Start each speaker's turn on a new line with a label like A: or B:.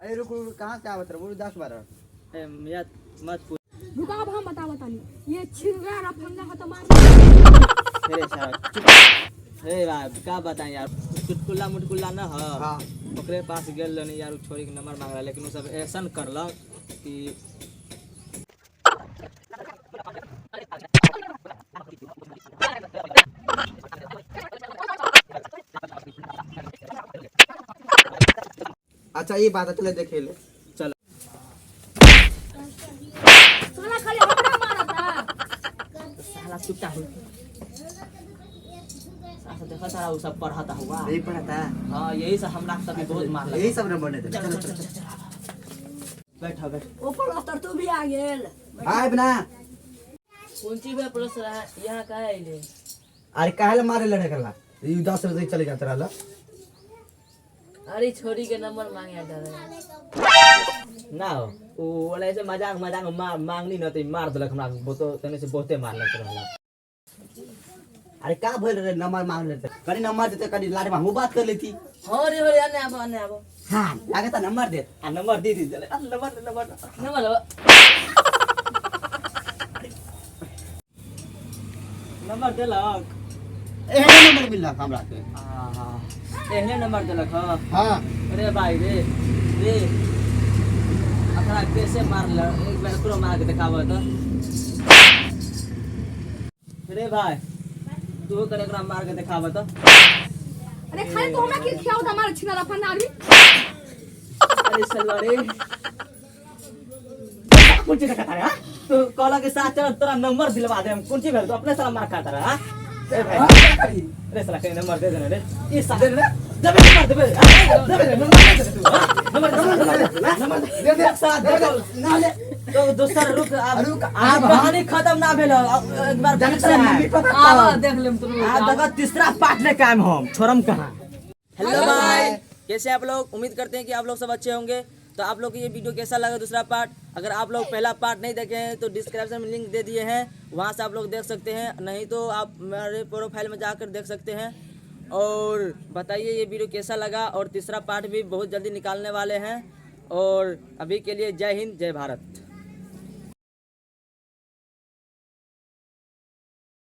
A: अरे रुक रुक, कहाँ से आवत रहे? बोलो 10-12
B: यार मत पूछ।
C: रुका अब हम बतानी ये छिंगा रफंगा है तुम्हारा।
B: अरे साहब चुप। अरे भाई क्या बताएं यार, चुटकुला मुटकुला ना है।
A: हाँ
B: ओकरे पास गेल रहनी यार, छोरी के नंबर मांग रहा, लेकिन वो सब ऐसा करल कि
A: अच्छा ये बात है, चले देखे ले।
B: चलो।
C: साला खाली हमरा मारा था।
B: साला चुपटा हो। साला देखा सारा वो सब पढ़ाता हुआ।
A: नहीं पढ़ा था।
B: हाँ यही सब हमरा सभी बहुत मार लगा।
A: यही सब नंबर नहीं थे।
B: चलो चलो चलो। बैठो बैठ।
C: ऊपर अस्तर तू भी आ गेल।
A: हाय बना।
B: कौन चीज में पुलिस यहाँ का है ये?
A: अरे काहे ला मारे लड़े करला? ये 10 बजे चले जाता रहला।
B: अरे छोरी के नंबर मांगे डर ना हो। वो वाला ऐसे मजाक मजाक मांगनी न तो मार देलक हमरा बहुतो तने से बहुते मारलक रहला।
A: अरे का भइल रे? नंबर मांग लेते, कनी नंबर देते, कनी लाड में हम बात कर लेती।
B: हो रे आने आबो।
A: हां लागत नंबर दे।
B: आ नंबर दे दी चले। नंबर नंबर देलक।
A: एहे नंबर मिलला हमरा के।
B: हां एहने नंबर देलक।
A: हां
B: अरे भाई रे अपना कैसे मारल? एक बार पूरा मार के दिखाव तो। रे भाई तू करे एकरा मार के दिखाव तो।
C: अरे खाली तो हमरा के खियाओ त हमारे छिंगा रफंगा आदमी।
B: अरे सलवारे कौन चीज खाता रहा? तो कॉला के साथ चल तेरा नंबर दिलवा दे हम। कौन चीज भेल तो अपने साला मार खाता रहा। ए भाई अरे साला के नंबर दे देना रे। ये साले रे दबे नंबर दे दे साला दे ना ले। तो दूसरा रुक अब कहानी खत्म ना भेल। एक बार देख लेम तू। आ देखो तीसरा पार्ट में काम हम छोड़म कहां। हेलो भाई कैसे आप लोग? उम्मीद करते हैं कि आप लोग सब अच्छे होंगे। तो आप लोग को ये वीडियो कैसा लगा दूसरा पार्ट? अगर आप लोग पहला पार्ट नहीं देखे हैं तो डिस्क्रिप्शन में लिंक दे दिए हैं, वहाँ से आप लोग देख सकते हैं। नहीं तो आप मेरे प्रोफाइल में जाकर देख सकते हैं। और बताइए ये वीडियो कैसा लगा। और तीसरा पार्ट भी बहुत जल्दी निकालने वाले हैं। और अभी के लिए जय हिंद जय भारत।